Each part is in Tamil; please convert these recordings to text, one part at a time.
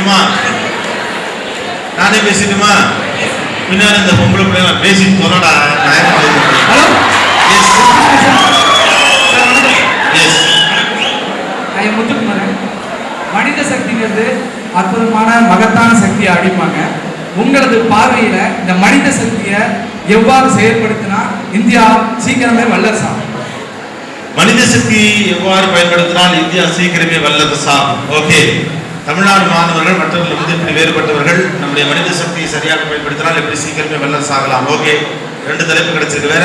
பேசட்டுமா? நானே பேசட்டுமா? பின்னாடி இந்த பொம்பளை பிள்ளைங்க பேசிட்டு போனோடா. ஹலோ, எஸ் எஸ், நான் முத்துக்குமாரன். மனித சக்திங்கிறது அற்புதமான மகத்தான சக்தியை அடிப்பாங்க. உங்களது பார்வையில இந்த மனித சக்தியை எவ்வாறு செயல்படுத்தினா இந்தியா சீக்கிரமே வல்லரசாகும்? மனித சக்தி எவ்வாறு பயன்படுத்தினால் இந்தியா சீக்கிரமே வல்லரசாகும்? ஓகே, தமிழ்நாடு மாணவர்கள் மற்றவர்கள் இப்படி வேறுபட்டவர்கள் நம்முடைய மனித சக்தியை சரியாக பயன்படுத்தினால் எப்படி சீக்கிரமே வல்லரசாகலாம்? ஓகே, 2 தலைப்பு கிடைச்சிருக்கு. வேற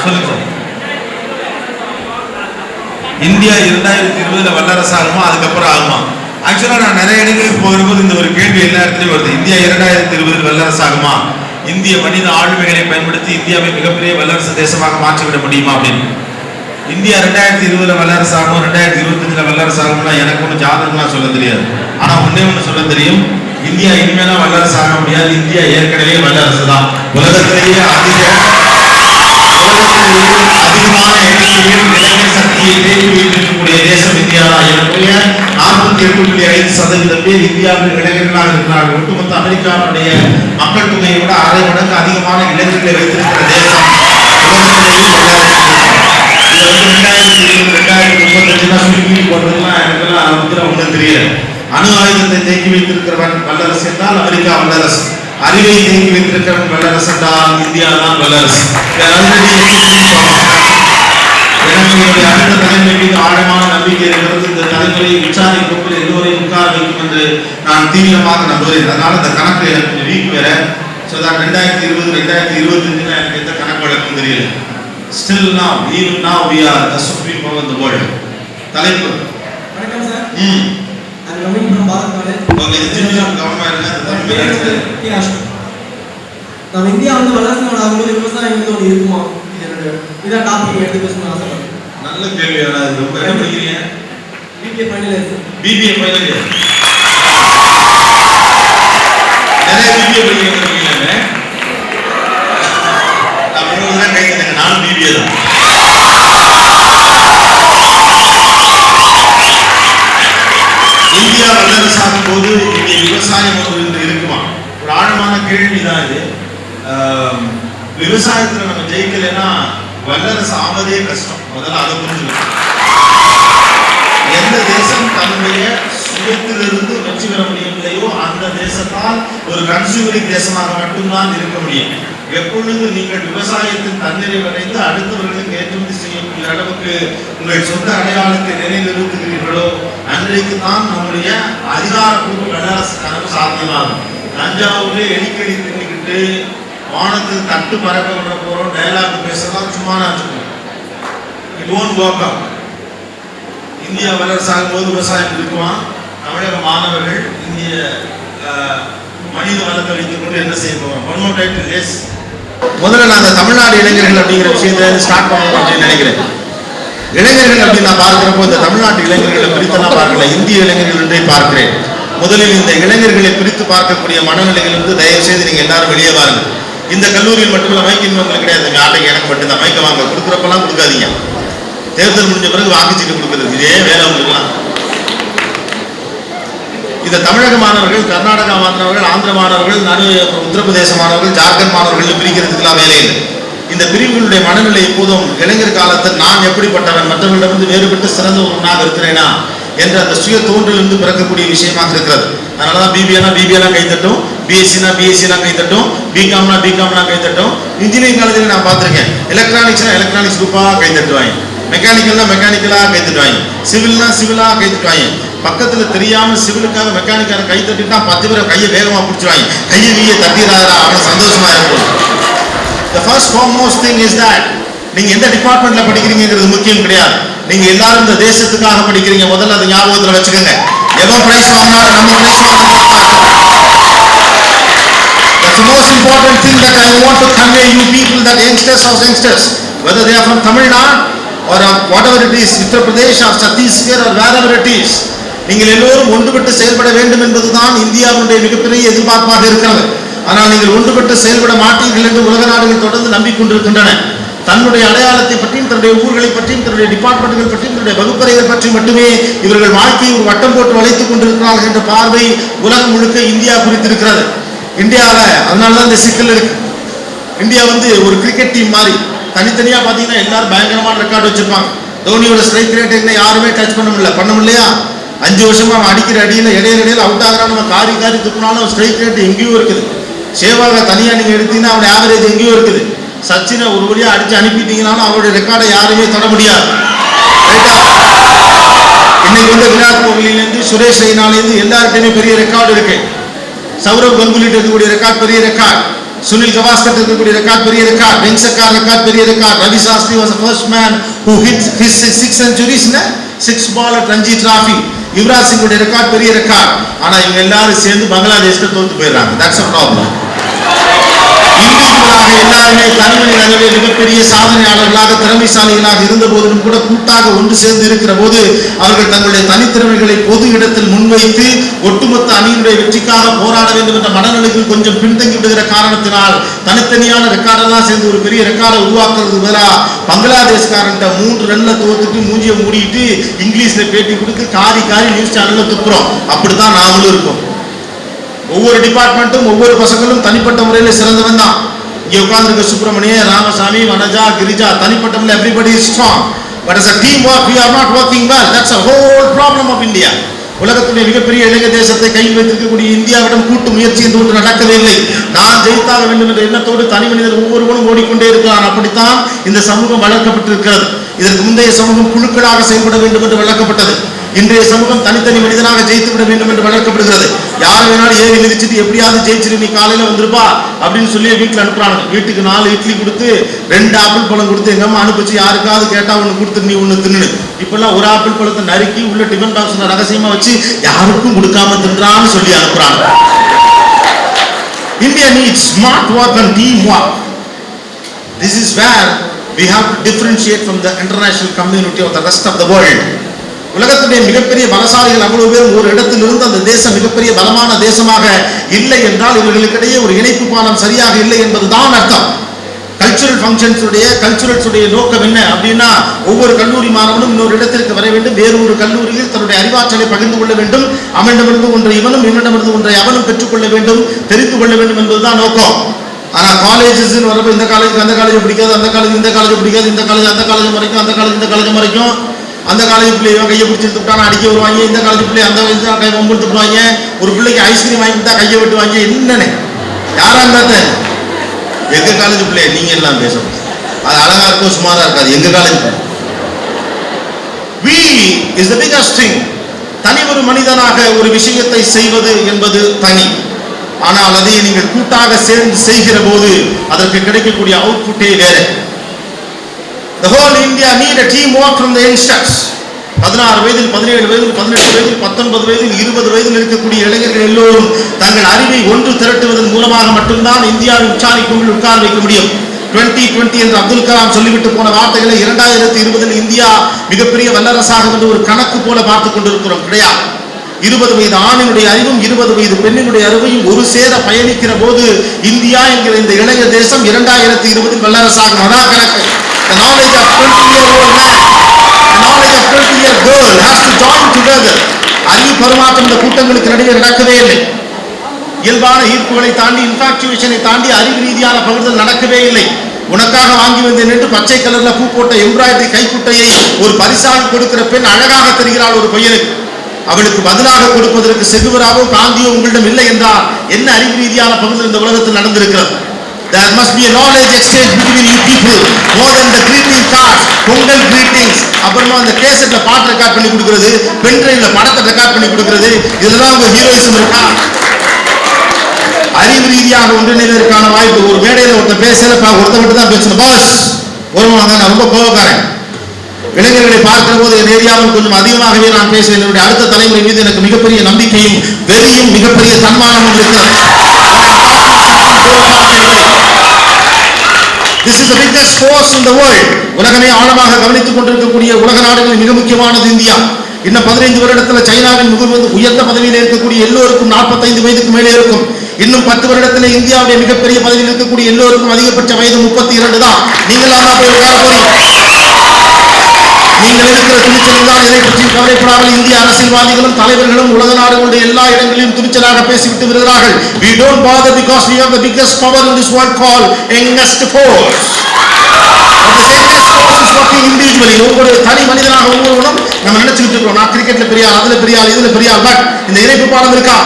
சொல்லுங்க சார். இந்தியா 2020 வல்லரசாகுமா, அதுக்கப்புறம் ஆகுமா? ஆக்சுவலா நான் நிறைய இடங்களுக்கு போகும்போது இந்த ஒரு கேள்வி எல்லா இடத்துலையும் வருது. இந்தியா 2020 வல்லரசாகுமா? இந்திய மனித ஆளுமைகளை பயன்படுத்தி இந்தியாவை மிகப்பெரிய வல்லரசு தேசமாக மாற்றிவிட முடியுமா அப்படின்னு. இந்தியா 2020 வல்லரசாகும், 2025 வல்லரசாகும்னா எனக்கு ஒன்றும் ஜாதகம்லாம் சொல்ல தெரியாது. ஆனா ஒன்னே ஒன்று சொல்ல தெரியும், இந்தியா இனிமேலாம் வல்லரசு ஆக முடியாது. இந்தியா ஏற்கனவே வல்லரசு தான். உலகத்திலேயே அதிகமான எண்ணிக்கையில் இளைஞர் சக்தியை தேக்கி வைத்திருக்கக்கூடிய தேசம் இந்தியா தான். என்னுடைய 48.5% பேர் இந்தியாவில் இளைஞர்களாக இருக்கிறார்கள். ஒட்டுமொத்த அமெரிக்காவுடைய மக்கள் தொகையை விட 1/2 மடங்கு அதிகமான இளைஞர்களை வைத்திருக்கிற தேசம் உலகத்திலேயே வல்லரசு. இது 2020 2035 சுருக்கி போடுறதுலாம் எனக்குலாம் ஒன்றும் தெரியல. அணு ஆயுதத்தை தேக்கி வைத்திருக்கிறவன் வல்லரசு என்றால் அமெரிக்கா வல்லரசு. அறிவை தேக்கி வைத்திருக்கிறவன் வல்லரசு என்றால் இந்தியா தான் வல்லரசு. எனக்கு அடுத்த தலைமை மீது ஆழமான நம்பிக்கை இருக்கிறது. இந்த தலைமுறையை விசாரணை கொண்டு எல்லோரையும் உட்கார வைக்கும் என்று நான் தீவிரமாக நம்புகிறேன். அதனால இந்த கணக்கு எனக்கு வீக் வேற. ஸோ தான் 2020 2025 எனக்கு எந்த கணக்கு வழக்கம் தெரியல. Still now, even now we are the supreme power in the world. தலைப்பு. வணக்கம் sir. I'm coming from Bharat College. Okay, இது கவர்மெண்ட் நம்ம இந்தியா வந்து வல்லரசு நாடாகும்போது விவசாயம் வந்து ஒன்று இருக்குமா? இதான் டாபிக் எடுத்து பேசணும்னு ஆசைப்படுறேன். நல்ல கேள்வியான இது. ரொம்ப என்ன படிக்கிறீங்க? BBA final year. BBA final year. நிறைய பிபிஏ படிக்கிறீங்க. நான் முன்னூறுதான் கைத்தேங்க. நானும் பிபிஏ தான். இந்தியா வல்லரசாகும் போது இங்கே விவசாயம் ஒன்று இருக்குமா? ஒரு ஆழமான கேள்விதான் இது. விவசாயத்துல நம்ம ஜெயிக்கலைன்னா வல்லரசு ஆவதே கஷ்டம். முதல்ல அதை புரிஞ்சுக்கணும். எந்த தேசம் தன்னுடைய சுயத்திலிருந்து வெற்றி பெற முடியவில்லையோ அந்த தேசத்தால் ஒரு கன்சூமரிங் தேசமாக மட்டும்தான் இருக்க முடியும். எப்பொழுது நீங்கள் விவசாயத்தின் தன்னிறைவு அடைந்து அடுத்தவர்களுக்கு ஏற்றுமதி செய்யக்கூடிய அளவுக்கு உங்கள் சொந்த அடையாளத்தை நிலைநிறுத்துகிறீர்களோ அன்றைக்கு தான் நம்முடைய அதிகாரப்பூர்வ வல்லரசு கனவு சாத்தியமாகும். தஞ்சாவூரில் எலிக்கடி தின்னுக்கிட்டு வானத்தில் தட்டு பறக்க விட போறோம் டயலாக் பேசலாம் சும்மா வச்சுக்கணும். It won't work out. India வல்லரசாகும் போது விவசாயம் இருக்குமா? தமிழக மாணவர்கள் இந்திய மனித வளத்தை வைத்துக் கொண்டு என்ன செய்ய போறோம்? One more title. எஸ், முதல்ல நான் அந்த தமிழ்நாடு இளைஞர்கள் அப்படிங்கிற விஷயத்தை ஸ்டார்ட் பண்ணணும் அப்படின்னு நினைக்கிறேன். இளைஞர்கள் அப்படின்னு நான் பார்க்கிறப்போ இந்த தமிழ்நாட்டு இளைஞர்களை பிரித்து நான் பார்க்கல, இந்திய இளைஞர்கள் என்றே பார்க்கிறேன். முதலில் இந்த இளைஞர்களை பிரித்து பார்க்கக்கூடிய மனநிலைகளிலிருந்து தயவு செய்து நீங்க எல்லாரும் வெளியே வாருங்க. இந்த கல்லூரியில் மட்டுமல்ல, மைக் இன்வென்ட்ல கிடையாது. ஆட்டைக்கு எனக்கு மட்டும்தான் மைக்க வாங்க. கொடுக்குறப்பெல்லாம் கொடுக்காதீங்க. தேர்தல் முடிஞ்ச பிறகு வாக்குச்சீட்டு கொடுக்குறது இதே வேலை உங்களுக்குலாம். இந்த தமிழக மாணவர்கள், கர்நாடகா மாணவர்கள், ஆந்திர மாணவர்கள், உத்தரப்பிரதேச மாணவர்கள், ஜார்க்கண்ட் மாணவர்கள் பிரிக்கிறதுக்கெல்லாம் வேலை இல்லை. இந்த பிரிவுகளுடைய மனநிலை எப்போதும் இளைஞர் காலத்தில் நான் எப்படிப்பட்டவன், மற்றவர்களிடமிருந்து வேறுபட்டு சிறந்த ஒருவனாக இருக்கிறேனா என்ற அந்த சுய தோன்றிலிருந்து பிறக்கக்கூடிய விஷயமாக இருக்கிறது. அதனாலதான் பிபிஏனா கைத்தட்டும், பிஎஸ்சினா கைத்தட்டும், பிகாம்னா கைத்தட்டும். இன்ஜினியரிங் காலேஜில் நான் பார்த்துருக்கேன். எலக்ட்ரானிக்ஸ் குரூப்பாக கைத்தட்டுவாங்க, மெக்கானிக்கலா கைத்தட்டுவாங்க, சிவிலா கைத்தட்டுவாங்க. பக்கத்தில் தெரியாம சிவிலுக்காக மெக்கானிக்கார கைத்தட்டிட்டா 10 பேரை கையை வேகமா பிடிச்சுவாங்க. கையை தட்டிடாதா, அவனை சந்தோஷமா இருக்கும். The first foremost thing is that நீங்க எந்த டிபார்ட்மெண்ட்ல படிக்கிறீங்கிறது முக்கியம் கிடையாது. நீங்க எல்லாரும் இந்த தேசத்துக்காக படிக்கிறீங்க. முதல்ல அதை ஞாபகத்துல வச்சுக்கோங்க. எவன் பிரைஸ் வாங்கினாலும் நம்ம பிரைஸ் வாங்கணும். That's the most important thing that I want to convey you people, that youngsters, whether they are from Tamil Nadu or whatever it is, Uttar Pradesh or Chhattisgarh or wherever it is, நீங்கள் எல்லோரும் ஒன்றுபட்டு செயல்பட வேண்டும் என்பதுதான் இந்தியாவுடைய மிகப்பெரிய எதிர்பார்ப்பாக இருக்கிறது. ஆனால் நீங்கள் ஒன்றுபட்டு செயல்பட மாட்டீர்கள் என்று உலக நாடுகள் தொடர்ந்து நம்பிக்கொண்டிருக்கின்றன. தன்னுடைய அடையாளத்தை பற்றியும் தன்னுடைய ஊர்களை பற்றியும் தன்னுடைய டிபார்ட்மெண்ட்கள் பற்றியும் தன்னுடைய வகுப்பறைகள் பற்றி மட்டுமே இவர்கள் வாழ்க்கையை ஒரு வட்டம் போட்டு வளைத்துக் கொண்டிருக்கிறார்கள் என்ற பார்வை உலகம் முழுக்க இந்தியா குறித்திருக்கிறது. இந்தியாவில் அதனாலதான் இந்த சிக்கல் இருக்கு. இந்தியா ஒரு கிரிக்கெட் டீம் மாதிரி தனித்தனியா பாத்தீங்கன்னா எல்லாரும் பயங்கரமான ரெக்கார்டு வச்சிருப்பாங்க. தோனியோட ஸ்ட்ரைக் ரேட் என்ன யாருமே டச் பண்ண முடியலையா? 5 வருஷமா அவன் அடிக்கிற அடியில இடையில அவுட் ஆகிறான். நம்ம காரி துப்புனாலும் ஸ்ட்ரைக் ரேட் எங்கேயோ இருக்குது. சேவாக தனியா நீங்க எடுத்தீங்கன்னா அவன் ஆவரேஜ் எங்கேயோ இருக்குது. சச்சினை ஒரு வழியா அடிச்சு அனுப்பிட்டீங்கன்னாலும் அவருடைய ரெக்கார்டை யாருமே தொட முடியாது. இன்னைக்கு விராட் கோஹ்லிலேருந்து சுரேஷ் ரெய்னாலேருந்து எல்லாருக்குமே பெரிய ரெக்கார்டு இருக்கு. சௌரவ் கங்குலிட்ட இருக்கக்கூடிய ரெக்கார்ட் பெரிய ரெக்கார்ட், சுனில் கவாஸ்கர் இருக்கக்கூடிய ரெக்கார்ட் பெரிய ரெக்கார்ட், வெங்கசர்கார் ரெக்கார்ட் பெரிய record, Ravi Shastri was the first man who hit his 6 centuries in a 6 ball at Ranji Trophy. Yuvraj சிங்குடைய ரெக்கார்ட் பெரிய ரெக்கார்ட். ஆனா இவங்க எல்லாரும் சேர்ந்து பங்களாதேஷ்க்கு தோத்து போயிடுறாங்க. that's a problem. இண்டிவிஜுவலாக எல்லாருமே தனிமனிதர்களே மிகப்பெரிய சாதனையாளர்களாக திறமைசாலிகளாக இருந்த போதிலும் கூட கூட்டாக ஒன்று சேர்ந்து இருக்கிற போது அவர்கள் தங்களுடைய தனித்திறமைகளை பொது இடத்தில் முன்வைத்து ஒட்டுமொத்த அணியினுடைய வெற்றிக்காக போராட வேண்டும் என்ற மனநிலையில் கொஞ்சம் பின்தங்கி விடுகிற காரணத்தினால் தனித்தனியான ரெக்கார்டெல்லாம் சேர்ந்து ஒரு பெரிய ரெக்கார்டை உருவாக்குறது பதிலா பங்களாதேஷ்காரன்ட்ட 3 ரன்ல தோத்துட்டு மூஞ்சியை மூடிட்டு இங்கிலீஷ்ல பேட்டி கொடுத்து காரி நியூஸ் சேனல்ல துப்புறோம். அப்படித்தான் நாமளும் இருக்கோம். ஒவ்வொரு டிபார்ட்மெண்ட்டும் ஒவ்வொரு பசங்களும் தனிப்பட்ட முறையில் சிறந்தவன் தான். இங்கே உட்கார்ந்திருக்க சுப்பிரமணிய, ராமசாமி, வனஜா, கிரிஜா தனிப்பட்ட முறையில் everybody is strong, but as a team work we are not working well. That's a whole problem of India. உலகத்துடைய மிகப்பெரிய இளைய தேசத்தை கையில் வைத்திருக்கக்கூடிய இந்தியாவிடம் கூட்டு முயற்சி என்று ஒன்று நடக்கவே இல்லை. நான் ஜெயித்தாக வேண்டும் என்ற எண்ணத்தோடு தனி மனிதர் ஒவ்வொருவரும் ஓடிக்கொண்டே இருக்கிறான். அப்படித்தான் இந்த சமூகம் வளர்க்கப்பட்டிருக்கிறது. இதற்கு முந்தைய சமூகம் குழுக்களாக செயல்பட வேண்டும் என்று வளர்க்கப்பட்டது. இன்றைய சமூகம் தனித்தனி மனிதனாக ஜெயித்து விட வேண்டும் என்று வளர்க்கப்படுகிறது. யார் வேணாலும் ஏறி மிதிச்சுட்டு எப்படியாவது ஜெயிச்சிரு, நீ காலையில வந்துருப்பா அப்படின்னு சொல்லி வீட்டுல அனுப்புறாங்க. வீட்டுக்கு 4 இட்லி கொடுத்து 2 ஆப்பிள் பழம் கொடுத்து எங்க அம்மா அனுப்பிச்சு யாருக்காவது கேட்டா ஒண்ணு கொடுத்து நீ ஒண்ணு தின்னு. இப்பெல்லாம் ஒரு ஆப்பிள் பழத்தை நறுக்கி உள்ள டிஃபன் பாக்ஸ்ல ரகசியமா வச்சு யாருக்கும் கொடுக்காம தின்றான்னு சொல்லி அனுப்புறாங்க. India needs smart work and team work. This is where we have to differentiate from the international community of the rest of the world. உலகத்துடைய மிகப்பெரிய பலசாலிகள் அவ்வளவு பேரும் ஒரு இடத்தில் இருந்து அந்த தேசம் மிகப்பெரிய பலமான தேசமாக இல்லை என்றால் இவர்களுக்கிடையே ஒரு இணைப்பு பாலம் சரியாக இல்லை என்பதுதான் அர்த்தம். கல்ச்சுரல்ஸுடைய நோக்கம் என்ன அப்படின்னா, ஒவ்வொரு கல்லூரி மாணவனும் இன்னொரு இடத்திற்கு வர வேண்டும், வேறு ஒரு கல்லூரியில் தன்னுடைய அறிவாற்றலை பகிர்ந்து கொள்ள வேண்டும், அவனிடமிருந்து ஒன்றை இவனும் இவனிடமிருந்து ஒன்றை அவனும் பெற்றுக்கொள்ள வேண்டும், தெரிந்து கொள்ள வேண்டும் என்பதுதான் நோக்கம். ஆனா காலேஜஸ் வரப்போ இந்த காலேஜுக்கு அந்த காலேஜ் பிடிக்காது, அந்த காலேஜ் இந்த காலேஜ் பிடிக்காது, இந்த காலேஜ் அந்த காலேஜ் மறைக்கும், அந்த காலேஜ் இந்த காலேஜ் மறைக்கும், அந்த காலேஜ் பிள்ளை இவன் கையை பிடிச்சி விட்டானா அடிக்க வருவாங்க, இந்த காலேஜ் பிள்ளை அந்த வயசு கை வம்பெடுத்து விடுவாங்க, ஒரு பிள்ளைக்கு ஐஸ்கிரீம் வாங்கி கொடுத்தா கையை வெட்டுவாங்க. என்னன்னு யாரா இருந்தா எங்க காலேஜ் பிள்ளைய நீங்க எல்லாம் பேசணும். அது அழகா இருக்கும், சுமாரா இருக்காது. எங்க college we is the biggest thing. தனி ஒரு மனிதனாக ஒரு விஷயத்தை செய்வது என்பது தனி. ஆனால் அதை நீங்கள் கூட்டாக சேர்ந்து செய்கிற போது அதற்கு கிடைக்கக்கூடிய அவுட்புட்டே வேற. The whole India need a teamwork from the youngsters. 16 வயதில் 17 வயதில் 18 வயதில் 19 வயதில் 20 வயதில் இருக்கக்கூடிய இளைஞர்கள் எல்லோரும் தங்கள் அறிவை ஒன்று திரட்டுவதன் மூலமாக மட்டும்தான் இந்தியாவின் உச்சாணிக்குள் உட்கார வைக்க முடியும். 2020 என்று அப்துல் கலாம் சொல்லிவிட்டு போன வார்த்தைகளை 2020 இந்தியா மிகப்பெரிய வல்லரசாக என்று ஒரு கணக்கு போல பார்த்துக் கொண்டிருக்கிறோம். கிடையாது. 20 வயது ஆணினுடைய அறிவும் 20 வயது பெண்ணினுடைய அறிவையும் ஒரு சேர பயணிக்கிற போது இந்தியா என்கிற இந்த இளைய தேசம் 2020 வல்லரசாகும். அதான் கணக்கு. The knowledge of 20-year-old man, the knowledge of 20-year girl has to join together. அறிவு பரிமாற்றம் இந்த கூட்டங்களுக்கு நடுவே நடக்கவே இல்லை. இயல்பான ஈர்ப்புகளை தாண்டி, இன்ஃபாக்சுவேஷனை தாண்டி அறிவு ரீதியான பகிர்தல் நடக்கவே இல்லை. உனக்காக வாங்கி வந்தேன் என்று பச்சை கலர்ல பூ போட்ட எம்ப்ராய்டரி கைக்குட்டையை ஒரு பரிசாக கொடுக்கிற பெண் அழகாக தெரிகிறாள் ஒரு பையனுக்கு. அவளுக்கு பதிலாக கொடுப்பதற்கு செகுவராவோ காந்தியோ உங்களிடம் இல்லை என்றால் என்ன அறிவு ரீதியான பகிர்தல் இந்த உலகத்தில் நடந்திருக்கிறது? There must be a knowledge exchange between you people more than the greeting cards, Pongal greetings, அப்புறமா அந்த கேசட்ல பாட்டு ரெக்கார்ட் பண்ணி கொடுக்கிறது, பென் டிரைவ்ல படத்தை ரெக்கார்ட் பண்ணி கொடுக்கிறது. இதெல்லாம் உங்க ஹீரோயிசம் இருக்கா? அறிவு ரீதியாக ஒன்றிணைவதற்கான வாய்ப்பு. ஒரு மேடையில் ஒருத்தர் பேசல, ஒருத்தர் மட்டும் தான் பேசணும். பாஸ் வருவாங்க, நான் ரொம்ப கோபக்காரன். இளைஞர்களை பார்க்கிற போது என் ஏரியாவில் கொஞ்சம் அதிகமாகவே நான் பேசுவேன். என்னுடைய அடுத்த தலைமுறை மீது எனக்கு மிகப்பெரிய நம்பிக்கையும் வெறியும் மிகப்பெரிய தன்மானமும் இருக்கிறது. This is the biggest force in the world. உலகமே ஆழமாக கவனித்துக் கொண்டிருக்கக்கூடிய உலக நாடுகளில் மிக முக்கியமானது இந்தியா. இன்னும் 15 வருடத்துல சைனாவின் உயர்ந்த பதவியில் இருக்கக்கூடிய எல்லோருக்கும் 45 வயதுக்கு மேலே இருக்கும். இன்னும் 10 வருடத்தில் இந்தியாவுடைய மிகப்பெரிய பதவியில் இருக்கக்கூடிய எல்லோருக்கும் அதிகபட்ச வயது 32 தான். நீங்களாம் தான் போய் உட்கார போறீங்க. நீங்கள் இருக்கிற துணிச்சல் தான். இதை பற்றி கவலைப்படாமல் இந்திய அரசியல்வாதிகளும் தலைவர்களும் உலக நாடுகளுடைய எல்லா இடங்களிலும் துணிச்சலாக பேசிவிட்டு வருகிறார்கள். We don't bother because we have the biggest power in this world called youngest force. The youngest force is working individually. ஒவ்வொரு தனி மனிதனாக ஒவ்வொருவனும் நம்ம நினைச்சுக்கிட்டு இருக்கோம், நான் கிரிக்கெட்ல பெரிய ஆள், அதுல பெரிய ஆள், இதுல பெரிய ஆள். பட் இந்த இணைப்பு பாடம் இருக்கா?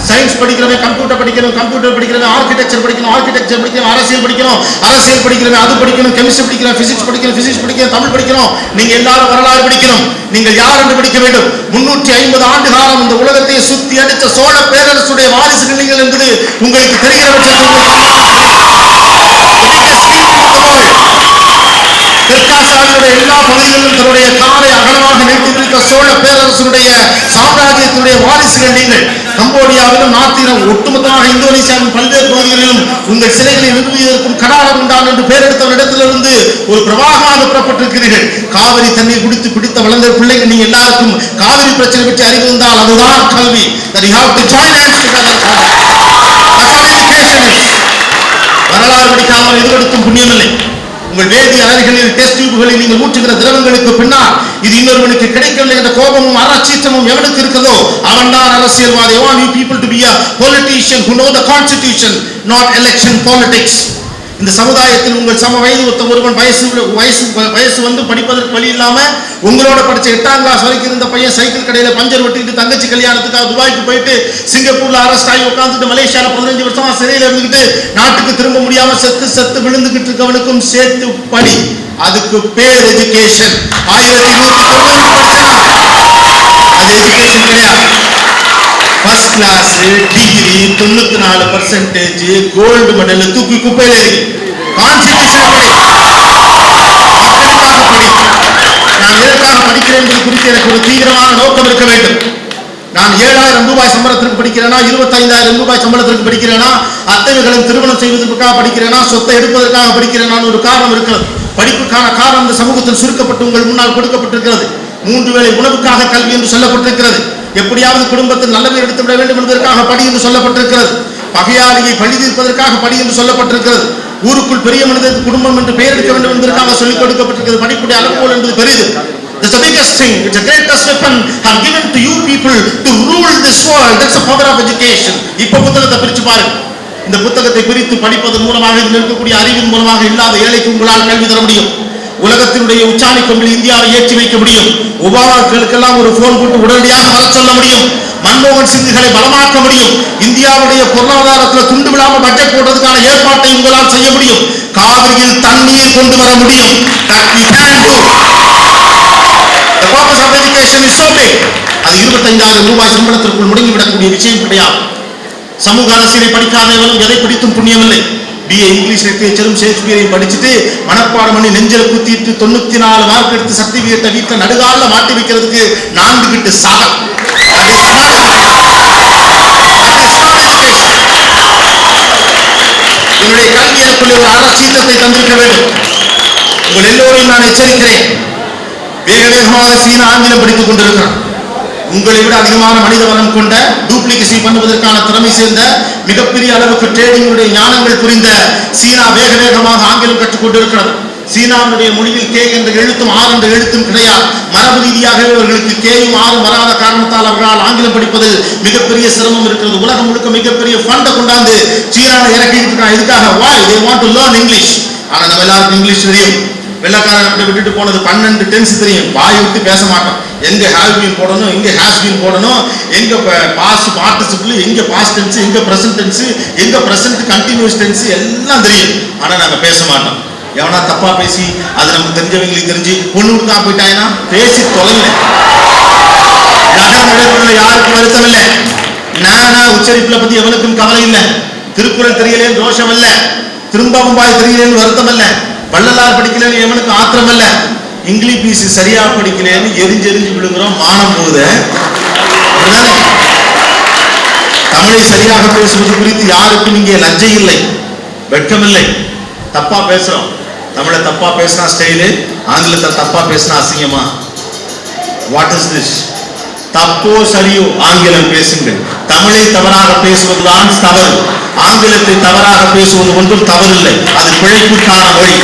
சயின்ஸ் படிக்கிறவன் கம்ப்யூட்டர் படிக்கணும், கம்ப்யூட்டர் படிக்கிறவன் ஆர்கிடெக்சர் படிக்கணும், ஆர்கிடெக்சர் படிக்கணும், அரசியல் படிக்கணும், அரசியல் படிக்கிறவன் அது படிக்கணும், கெமிஸ்ட்ரி படிக்கிறவன் பிசிக்ஸ் படிக்கணும், பிசிக்ஸ் படிக்கணும், தமிழ் படிக்கணும். நீங்க எல்லாரும் வரலாறு படிக்கணும். நீங்கள் யார் என்று படிக்க வேண்டும். 350 ஆண்டு காலம் இந்த உலகத்தை சுத்தி அடித்த சோழ பேரரசுடைய வாரிசுகள் நீங்கள் என்பது உங்களுக்கு தெரிகிற தெற்காசியாவுடைய எல்லா பகுதிகளிலும் தன்னுடைய காலை அகலமாக நீட்டி பிடித்த சோழ பேரரசுடைய சாம்ராஜ்யத்தினுடைய வாரிசுகள் நீங்கள். கம்போடியாவிலும் நார்த்திலும் ஒட்டுமொத்தமாக இந்தோனேசியாவின் பல்வேறு பகுதிகளிலும் உங்கள் சிலைகளை நிறுவியதற்கும் கடாரம் உண்டான் என்று பெயரெடுத்த இடத்திலிருந்து ஒரு பிரவாகமாக புறப்பட்டிருக்கிறீர்கள். காவிரி தண்ணீர் குடித்து பிடித்த வளர்ந்த பிள்ளைகள் நீங்க எல்லாருக்கும் காவிரி பிரச்சனை பற்றி அறிவு இருந்தால் அதுதான் கல்வி. That you have to join hands together. That's what education is. வரலாறு படிக்காமல் எதுவெடுத்தும் புண்ணியமில்லை. உங்கள் வேதி அறைகளில் டெஸ்ட் டியூப்களில் நீங்கள் ஊற்றுகிற திரவங்களுக்கு பின்னால் இது இன்னொருவனுக்கு கிடைக்கவில்லை என்ற கோபமும் அறச்சீற்றமும் எவனுக்கு இருக்கிறதோ அவன் தான் அரசியல்வாதி. I want you people to be a politician who know the constitution, not election politics. இந்த சமுதாயத்தில் உங்கள் சம வயது ஒத்த ஒருவன் வயசு வந்து படிப்பதற்கு வழி இல்லாம உங்களோட படிச்ச 8ஆம் கிளாஸ் வரைக்கும் இருந்த பையன் சைக்கிள் கடையில பஞ்சர் ஒட்டிட்டு தங்கச்சி கல்யாணத்துக்காக துபாய்க்கு போயிட்டு சிங்கப்பூர்ல அரெஸ்ட் ஆகி உட்காந்துட்டு மலேசியால 15 வருஷமா சிறையில இருந்துகிட்டு நாட்டுக்கு திரும்ப முடியாம செத்து விழுந்துகிட்டு இருக்கவனுக்கும் சேர்த்து படி. அதுக்கு பேர் எஜுகேஷன். 1290 படிச்சா அது எஜுகேஷன் கிடையாது. First class degree 94% gold medal தூக்கி குப்பையில இருக்கு. கான்ஸ்டிடியூஷன் படி, மக்களுக்காக படி. நான் எதற்காக படிக்கிறேன் என்பது குறித்து எனக்கு ஒரு தீவிரமான நோக்கம் இருக்க வேண்டும். நான் 7000 ரூபாய் சம்பளத்திற்கு படிக்கிறேனா, 25,000 ரூபாய் சம்பளத்திற்கு படிக்கிறேனா, அத்தைகளும் திருமணம் செய்வதற்காக படிக்கிறேனா, சொத்தை எடுப்பதற்காக படிக்கிறேனான்னு ஒரு காரணம் இருக்கிறது. படிப்புக்கான காரணம் இந்த சமூகத்தில் சுருக்கப்பட்டு உங்கள் முன்னால் கொடுக்கப்பட்டிருக்கிறது. 3 வேளை உணவுக்காக கல்வி என்று சொல்லப்பட்டிருக்கிறது. எப்படியாவது குடும்பத்தில் நல்ல பேர் எடுத்து விட வேண்டும் என்பதற்காக படி என்று சொல்லப்பட்டிருக்கிறது. பகையாளியை பழி தீர்ப்பதற்காக படி என்று சொல்லப்பட்டிருக்கிறது. ஊருக்குள் பெரிய மனிதருக்கு குடும்பம் என்று பெயர் எடுக்க வேண்டும் என்பதற்காக சொல்லிக் கொடுக்கப்பட்டிருக்கிறது. படிப்புடைய அளவுகோல் என்பது பெரிது. That's the biggest thing. It's the greatest weapon have given to you people to rule this world. That's the power of education. இப்ப புத்தகத்தை பிரிச்சு பாருங்க. இந்த புத்தகத்தை பிரித்து படிப்பதன் மூலமாக இதில் இருக்கக்கூடிய அறிவின் மூலமாக இல்லாத ஏழைக்கு உங்களால் கல்வி தர முடியும். உலகத்தினுடைய உச்சாணி கொம்பில் இந்தியாவை ஏற்றி வைக்க முடியும். ஒபாமாக்களுக்கெல்லாம் ஒரு போன் போட்டு உடனடியாக வர சொல்ல முடியும். மன்மோகன் சிங்குகளை பலமாக்க முடியும். இந்தியாவுடைய பொருளாதாரத்தில் துண்டு விழாமல் பட்ஜெட் போடுறதுக்கான ஏற்பாட்டை உங்களால் செய்ய முடியும். காவிரியில் தண்ணீர் கொண்டு வர முடியும். That you can do. The purpose of education is so big. அது 25,000 ரூபாய் சம்பளத்திற்குள் முடங்கிவிடக்கூடிய விஷயம் கிடையாது. சமூக அரசியலை படிக்காதவனும் எதை படித்தும் புண்ணியமில்லை. BA இங்கிலீஷ் லிட்டரேச்சரும் ஷேக்ஸ்பியரையும் படிச்சுட்டு மனப்பாடம் பண்ணி நெஞ்சில குத்திட்டு 94 மார்க் எடுத்து சர்டிபிகேட்டை வீட்டில் நடுகால மாட்டி வைக்கிறதுக்கு 4 கிட்ட சாகம். என்னுடைய கல்வி எனக்குள்ளே ஒரு அறச்சீற்றத்தை தந்திருக்க வேண்டும். உங்கள் எல்லோரையும் நான் எச்சரிக்கிறேன். வேக வேகமாக சீன ஆங்கிலம் படித்துக் கொண்டிருக்கிறான். உங்களை விட அதிகமான மனித வளம் கொண்ட டூப்ளிகேசி பண்ணுவதற்கான திறமை சேர்ந்த மிகப்பெரிய அளவுக்கு ட்ரேடிங்குடைய ஞானங்கள் புரிந்த சீனா வேக வேகமாக ஆங்கிலம் கற்றுக் கொண்டிருக்கிறது. சீனாவுடைய மொழியில் கே என்ற எழுத்தும் ஆர் என்ற எழுத்தும் கிடையாது. மரபு ரீதியாகவே அவர்களுக்கு கேயும் ஆறும் வராத காரணத்தால் அவர்களால் ஆங்கிலம் படிப்பதில் மிகப்பெரிய சிரமம் இருக்கிறது. உலகம் முழுக்க மிகப்பெரிய ஃபண்டை கொண்டாந்து சீனாவை இறக்கிட்டு இருக்காங்க. இதுக்காக why they want to learn English. ஆனா நம்ம எல்லாருக்கும் இங்கிலீஷ் தெரியும். வெள்ளக்காரன் விட்டுட்டு போனது 12 டென்ஸ் தெரியும். வாய் விட்டு பேச மாட்டோம். எங்க ஹேவ் பீன் போடணும், எங்க ஹேஸ் பீன் போடணும், எங்க பாஸ்ட் பார்ட்டிசிபிள், எங்க பாஸ்ட் டென்ஸ், எங்க பிரசன்ட் டென்ஸ், எங்க பிரசன்ட் கண்டினியூஸ் டென்ஸ் எல்லாம் தெரியும். ஆனா நாங்க பேச மாட்டோம். எவனா தப்பா பேசி அது நமக்கு தெரிஞ்சவங்களுக்கு தெரிஞ்சு பொண்ணு விட்டுக்கா போயிட்டாங்கன்னா பேசி தொலைல. யாருக்கும் வருத்தம் இல்லை. நானா உச்சரிப்புல பத்தி எவனுக்கும் கவலை இல்லை. திருக்குறள் தெரியலேன்னு தோஷம் இல்லை. திரும்பவும் பாய் தெரியலேன்னு வருத்தம் இல்லை. வள்ளலார் படிக்கலன்னு எவனுக்கு ஆத்திரம் இல்ல. இங்கிலீஷ் பீஸ் சரியா படிக்கலன்னு எரிஞ்செறிஞ்சு விழுங்குறோம். மானம் போகுது. தமிழை சரியாக பேசுவது குறித்து யாருக்கும் இங்கே லஜ்ஜை இல்லை, வெட்கம் இல்லை. தப்பா பேசுறோம். தமிழை தப்பா பேசினா ஸ்டைலு, ஆங்கிலத்தை தப்பா பேசினா அசிங்கமா. What is this? தப்போ சரியோ ஆங்கிலம் பேசுங்கள். தமிழை தவறாக பேசுவதுதான் தவறு. ஆங்கிலத்தை தவறாக பேசுவது ஒன்றும் தவறில்லை. அது பிழைப்புக்கான வழி.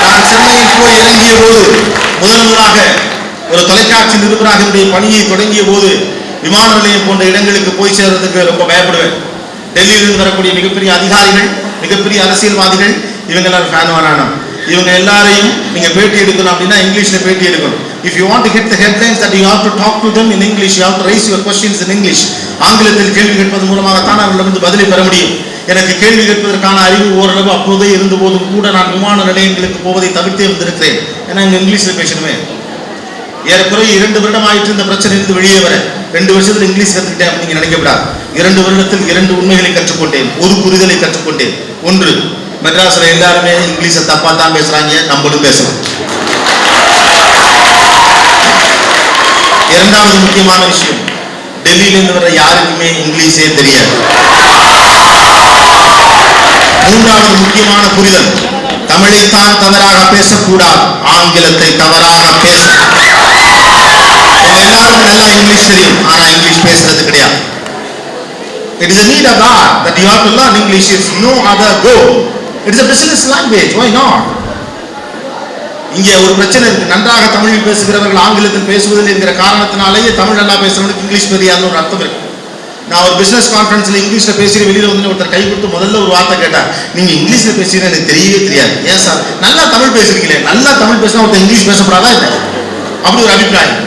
நான் சென்னையில் போய் இறங்கிய போது முதலாக ஒரு தொலைக்காட்சி நிருபராக என்னுடைய பணியை தொடங்கிய போது விமான நிலையம் போன்ற இடங்களுக்கு போய் சேர்றதுக்கு ரொம்ப பயப்படுவேன். டெல்லியிலிருந்து வரக்கூடிய மிகப்பெரிய அதிகாரிகள், மிகப்பெரிய அரசியல்வாதிகள், இவங்க எல்லாரும் ஃபேன் வரானோம். இவங்க எல்லாரையும் நீங்க பேட்டி எடுக்கணும் அப்படின்னா இங்கிலீஷ்ல பேட்டி எடுக்கணும். If you want to get the headlines, that you have to talk to them in English. You have to raise your questions in English. ஆங்கிலத்தில் கேள்வி கேட்பதன் மூலமாகத்தான் அவர்களிடமிருந்து பதிலை பெற முடியும். எனக்கு கேள்வி கேட்பதற்கான அறிவு ஓரளவு அப்போதே இருந்த போதும் கூட நான் விமான நிலையங்களுக்கு போவதை தவிர்த்தே வந்திருக்கிறேன். ஏன்னா இங்க இங்கிலீஷ்ல பேசணுமே. ஏறக்குறைய 2 வருடம் ஆயிற்று இந்த பிரச்சனையிலிருந்து வெளியே வர. 2 வருஷத்துல இங்கிலீஷ் கற்றுக்கிட்டேன் அப்படின்னு நீங்க நினைக்கப்படாது. 2 வருடத்தில் 2 உண்மைகளை கற்றுக்கொண்டேன், ஒரு புரிதலை கற்றுக்கொண்டேன். ஒன்று, மெட்ராஸ்ல எல்லாருமே இங்கிலீஷை தப்பா தான் பேசுறாங்க, நம்மளும் பேசலாம். இரண்டாவது முக்கியமான விஷயம், டெல்லியிலிருந்து வர யாருக்குமே இங்கிலீஷே தெரியாது. மூன்றாவது முக்கியமான புரிதல், தமிழைத்தான் தவறாக பேசக்கூடாது, ஆங்கிலத்தை தவறாக பேச. எல்லாருக்கும் நல்லா இங்கிலீஷ் தெரியும், ஆனா இங்கிலீஷ் பேசுறது கிடையாது. It is a need of God that you have to learn English. Is no other go. It is a business language. Why not? இங்கே ஒரு பிரச்சனை இருக்கு. நன்றாக தமிழில் பேசுகிறவர்கள் ஆங்கிலத்தில் பேசுவதில் என்கிற காரணத்தினாலேயே தமிழ் நல்லா பேசுறவனுக்கு இங்கிலீஷ் தெரியாதுன்னு ஒரு அர்த்தம் இருக்கு. நான் ஒரு பிசினஸ் கான்ஃபரன்ஸ்ல இங்கிலீஷ்ல பேசி வெளியில வந்து ஒருத்தர் கை கொடுத்து முதல்ல ஒரு வார்த்தை கேட்டார், நீங்க இங்கிலீஷ்ல பேசுறீங்க எனக்கு தெரியவே தெரியாது. ஏன் சார்? நல்லா தமிழ் பேசுறீங்களே. நல்லா தமிழ் பேசினா ஒருத்தர் இங்கிலீஷ் பேசப்படாதா இல்லை? அப்படி ஒரு அபிப்பிராயம்.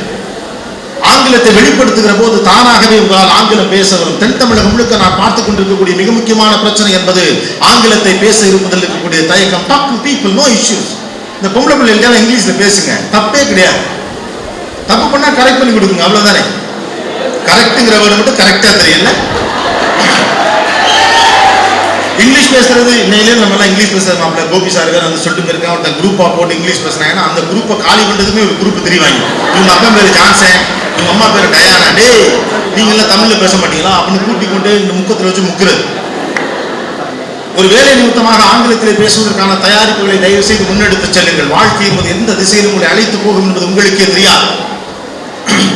ஆங்கிலத்தை வெளிப்படுத்துகிற போது தானாகவே உங்களால் ஆங்கிலம் பேச வரும். தென் தமிழகம் முழுக்க நான் பார்த்துக் கொண்டிருக்கக்கூடிய மிக முக்கியமான பிரச்சனை என்பது ஆங்கிலத்தை பேச இருப்பதில் இருக்கக்கூடிய தயக்கம். Talk to people, no issues. இந்த பொம்பளை பிள்ளைகள் இங்கிலீஷ்ல பேசுங்க, தப்பே கிடையாது. தப்பு பண்ணா கரெக்ட் பண்ணி கொடுக்குங்க, அவ்வளவுதானே. கரெக்ட்ங்கிற வேர்டு மட்டும் கரெக்டா தெரியல. இங்கிலீஷ் பேசுறது இன்னையிலே நம்ம எல்லாம் இங்கிலீஷ் பேசுற மாப்பிள்ள கோபி சார் வேற அந்த சொல்லிட்டு போயிருக்காங்க. ஒருத்தன் குரூப்பா போட்டு இங்கிலீஷ் பேசுனாங்கன்னா அந்த குரூப்பை காலி பண்றதுமே ஒரு குரூப் தெரிவாங்க. இவங்க அப்பா பேரு ஜான்சன், இவங்க அம்மா பேரு டயானா. டே நீங்க எல்லாம் தமிழ்ல பேச மாட்டீங்களா அப்படின்னு கூட்டி கொண்டு இந்த முக்கத்துல வச்சு முக்குறது. ஒரு வேலை நிமித்தமாக ஆங்கிலத்திலே பேசுவதற்கான தயாரிப்புகளை தயவு செய்து முன்னெடுத்து செல்லுங்கள். வாழ்க்கை என்பது எந்த திசையில் உங்களை அழைத்து போகும் என்பது உங்களுக்கே தெரியாது.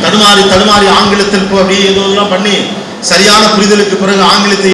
தடுமாறி ஆங்கிலத்தில் அப்படியே ஏதோ பண்ணி சரியான புரிதலுக்கு பிறகு ஆங்கிலத்தை